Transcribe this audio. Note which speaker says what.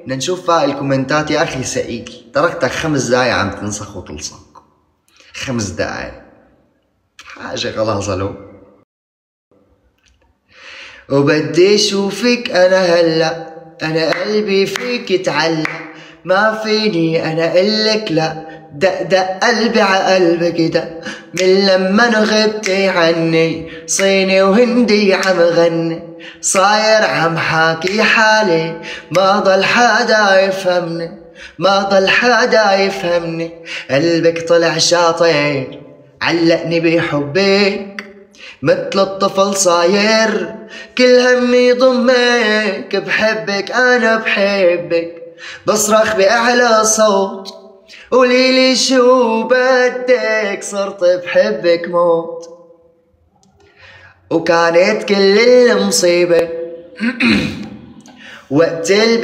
Speaker 1: بدنا نشوف باقي الكومنتات يا اخي سئيل. تركتك 5 دقايق عم تنسخ وتلصق. 5 دقايق حاجة خلاص. الو وبدي اشوفك انا هلا، انا قلبي فيك اتعلق، ما فيني انا قلك لا، دق دق قلبي عقلبك دق، من لما غبتي عني صيني وهندي عم غني، صاير عم حاكي حالي ما ضل حدا يفهمني، ما ضل حدا يفهمني، قلبك طلع شاطر علقني بحبك مثل الطفل صاير، كل همي ضمك، بحبك انا بحبك، بصرخ باعلى صوت قوليلي شو بدك، صرت بحبك موت. وكانت كل المصيبة وقت اللي